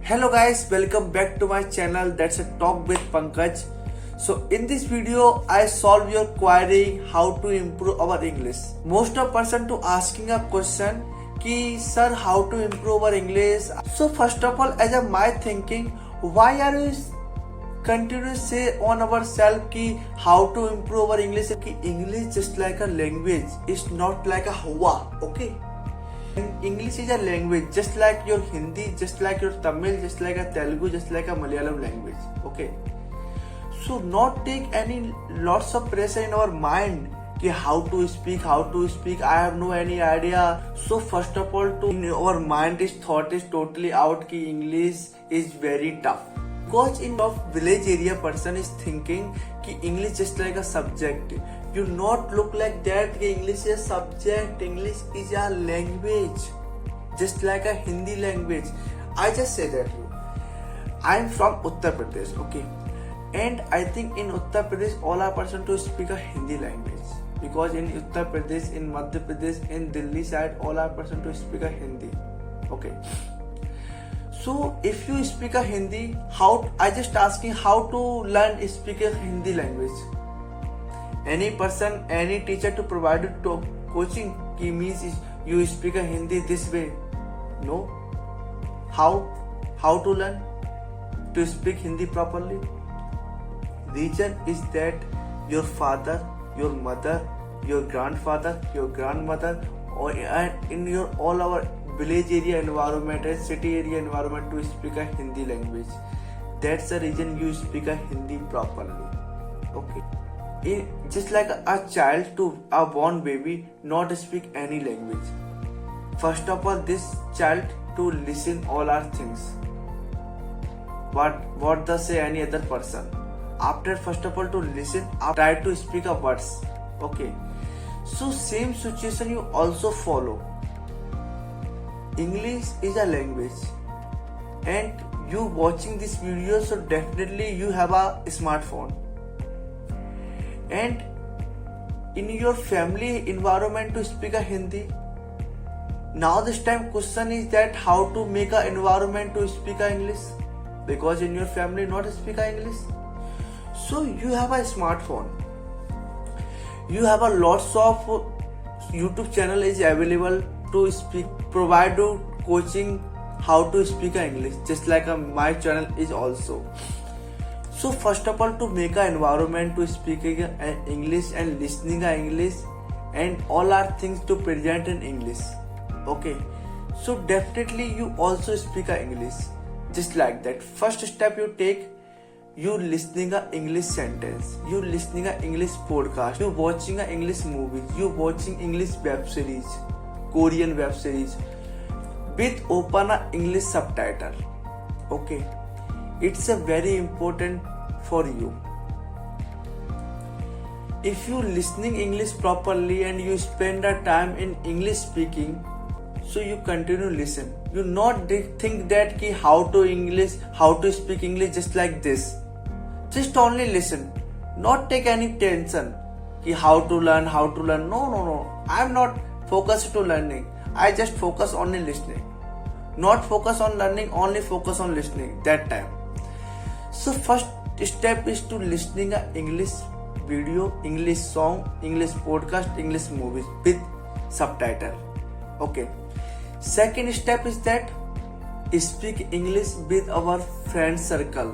Hello guys, welcome back to my channel. That's a talk with Pankaj. So in this video, I solve your query how to improve our English. Most of person to asking a question कि sir how to improve our English. So first of all, as a my thinking, why are we continue to say on ourselves कि how to improve our English? कि English just like a language, it's not like a hua, okay? English is a language just like your Hindi, just like your Tamil, just like a Telugu, just like a Malayalam language. Okay. So not take any lots of pressure in our mind कि how to speak. I have no any idea. So first of all, to our mind is thought is totally out कि English is very tough. Because in of village area person is thinking कि English just like a subject. You not look like that कि English is a subject. English is a language, just like a Hindi language. I just say that you. I am from Uttar Pradesh, okay, and I think in Uttar Pradesh all are person to speak a Hindi language because in Uttar Pradesh, in Madhya Pradesh, in Delhi side all are person to speak a Hindi, okay. So if you speak a Hindi, how I just asking how to learn speak a Hindi language. Any person, any teacher to provide you to coaching ki means you speak a Hindi this way. No. How to learn to speak Hindi properly? Reason is that your father, your mother, your grandfather, your grandmother, or in your all our village area environment and city area environment to speak a Hindi language. That's the reason you speak a Hindi properly. Okay. Just like a child to a born baby not speak any language. First of all, this child to listen all our things. What does say any other person. After first of all to listen, try to speak a words. Okay. So same situation you also follow. English is a language, and you watching this video, so definitely you have a smartphone. And in your family environment to speak a Hindi. Now this time question is that how to make a environment to speak a English, because in your family not speak a English. So you have a smartphone. You have a lots of YouTube channel is available to speak, provide you coaching how to speak a English, just like my channel is also. So first of all, to make an environment to speak English and listening English and all are things to present in English. Okay. So definitely you also speak English. Just like that. First step you take, you listening English sentence, you listening English podcast, you watching English movie, you watching English web series, Korean web series with open English subtitle. Okay. It's a very important for you. If you listening English properly and you spend a time in English speaking, so you continue listen. You not think that ki how to speak English just like this. Just only listen. Not take any tension ki how to learn. No. I am not focused to learning. I just focus only listening. Not focus on learning, only focus on listening that time. So first step is to listening English video, English song, English podcast, English movies with subtitle. Okay. Second step is that speak English with our friend circle.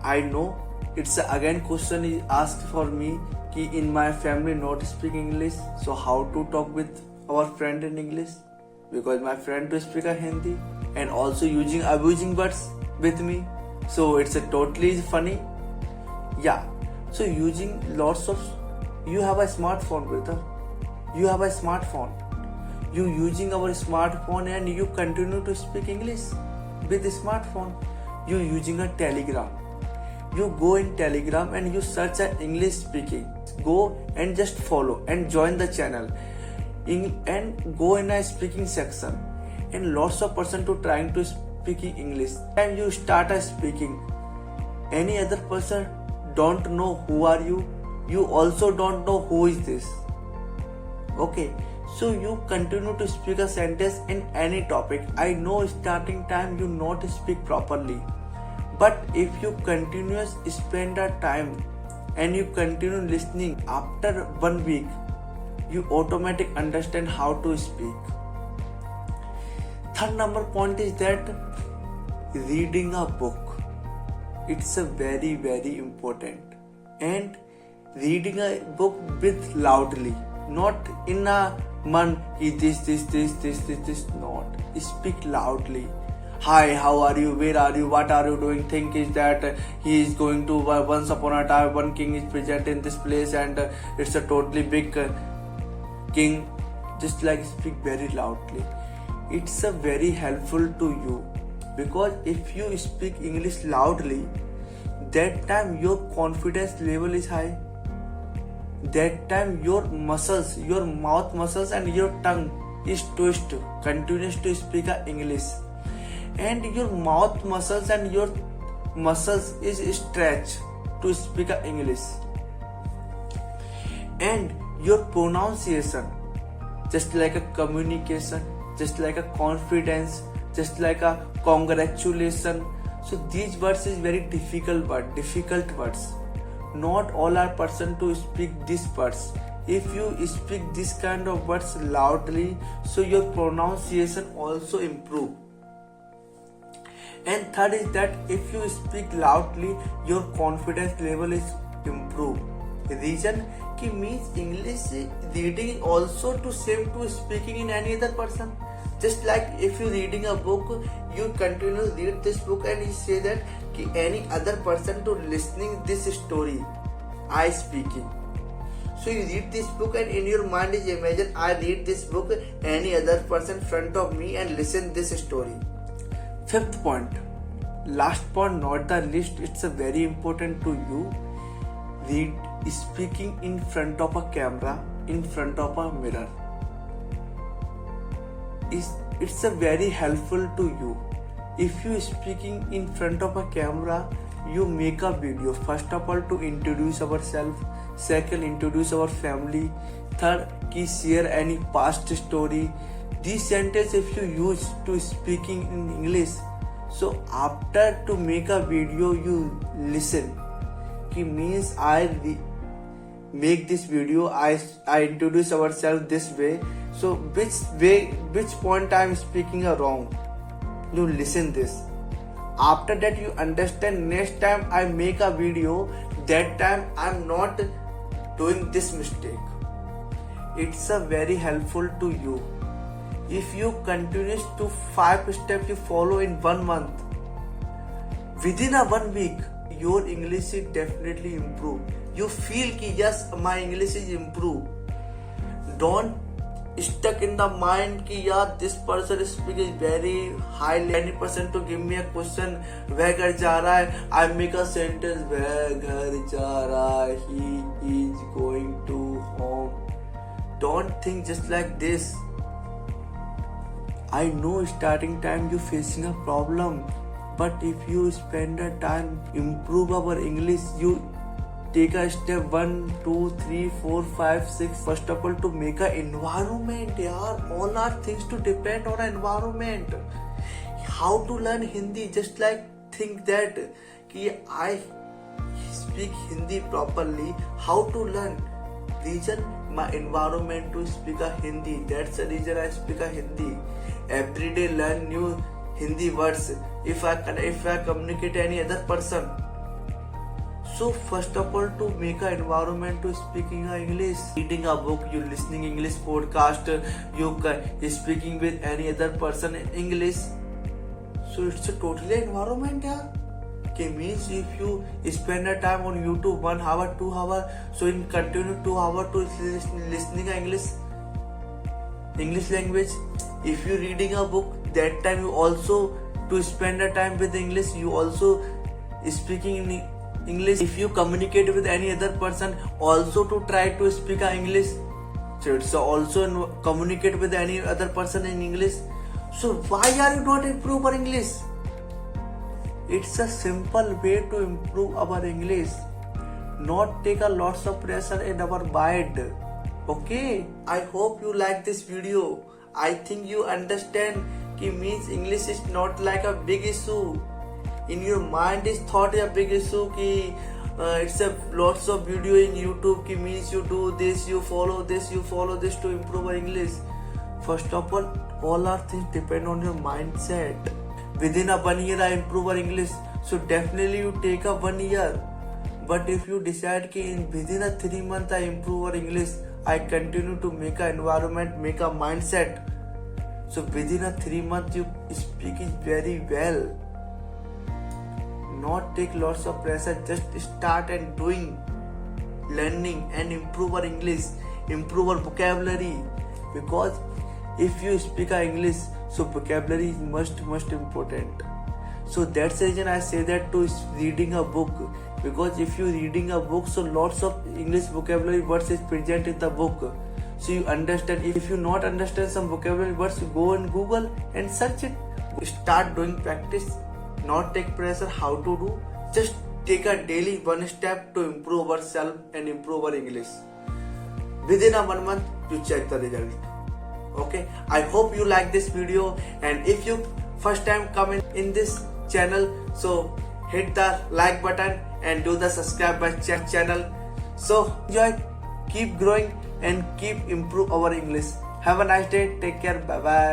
I know it's again question is asked for me कि in my family not speak English, so how to talk with our friend in English, because my friend to speak a Hindi and also abusing words with me. So it's a totally funny. Yeah. So using lots of, you have a smartphone, brother. You have a smartphone. You using our smartphone and you continue to speak English with the smartphone. You using a Telegram. You go in Telegram and you search English speaking. Go and just follow and join the channel. And go in a speaking section. And lots of person to trying to speaking English, and you start speaking, any other person don't know who are you, you also don't know who is this. Okay, So you continue to speak a sentence in any topic. I know starting time you not speak properly, but if you continuous spend a time and you continue listening, after 1 week you automatically understand how to speak. Third number point is that reading a book. It's a very very important, and reading a book with loudly, not in a man this not. Speak loudly. Hi, how are you? Where are you? What are you doing? Think is that he is going to once upon a time one king is present in this place and it's a totally big king. Just like speak very loudly. It's a very helpful to you, because if you speak English loudly, that time your confidence level is high. That time your muscles, your mouth muscles and your tongue is twist continues to speak English, and your mouth muscles and your muscles is stretched to speak English, and your pronunciation, just like a communication, just like a confidence, just like a congratulation. So these words is very difficult words. Not all are person to speak these words. If you speak this kind of words loudly, so your pronunciation also improve. And third is that if you speak loudly, your confidence level is improve. Reason ki means English reading also to same to speaking in any other person. Just like if you reading a book, you continue read this book and you say that ki any other person to listening this story, I speaking. So you read this book and in your mind is imagine I read this book, any other person front of me and listen this story. Fifth point, last point, not the least, it's a very important to you. Read speaking in front of a camera, in front of a mirror. It's a very helpful to you. If you speaking in front of a camera, you make a video. First of all, to introduce ourselves. Second, introduce our family. Third, ki share any past story. These sentences if you use to speaking in English, so after to make a video you listen. Ki means make this video, I introduce ourselves this way. So which point I am speaking wrong? You listen this. After that you understand. Next time I make a video, that time I am not doing this mistake. It's a very helpful to you. If you continue to 5 steps you follow in 1 month, within a 1 week, your English is definitely improve. You feel ki yes, my English is improved. Don't stuck in the mind ki yaar this person is speaking very highly. Any person to give me a question, where ghar ja raha hai, I make a sentence, where ghar ja raha hai, he is going to home. Don't think just like this. I know starting time you facing a problem, but if you spend a time improve our English, you take a step 1, 2, 3, 4, 5, 6. First of all, to make an environment. Yaar, all are things to depend on environment. How to learn Hindi? Just like think that ki I speak Hindi properly. How to learn? Reason my environment to speak a Hindi. That's the reason I speak a Hindi. Every day learn new Hindi words. If I communicate any other person. So first of all, to make an environment to speaking English, reading a book, you listening English podcast, you speaking with any other person in English. So it's a totally environment, yeah. Okay, means if you spend a time on YouTube 1 hour, 2 hour, so in continue 2 hour to listening English language. If you reading a book, that time you also to spend a time with English, you also speaking in English. If you communicate with any other person, also to try to speak English. So it's also communicate with any other person in English. So why are you not improve our English? It's a simple way to improve our English. Not take a lots of pressure in our mind. Okay, I hope you like this video. I think you understand कि means English is not like a big issue. In your mind is thought a big issue कि it's a lots of video in YouTube कि means you do this, you follow this to improve your English. First of all our things depend on your mindset. Within a 1 year I improve our English, so definitely you take a 1 year. But if you decide कि within a 3 months I improve our English, I continue to make an environment, make a mindset. So within a 3 months you speak it very well. Not take lots of pressure, just start and doing, learning and improve our English, improve our vocabulary. Because if you speak English, so vocabulary is most important. So that's the reason I say that to reading a book. Because if you reading a book, so lots of English vocabulary words is present in the book. So you understand. If you not understand some vocabulary words, you go on Google and search it. Start doing practice. Not take pressure how to do. Just take a daily one step to improve ourselves and improve our English. Within a 1 month, you check the result. Okay, I hope you like this video, and if you first time come in this channel, so hit the like button and do the subscribe channel. So enjoy, keep growing and keep improve our English. Have a nice day. Take care. Bye bye.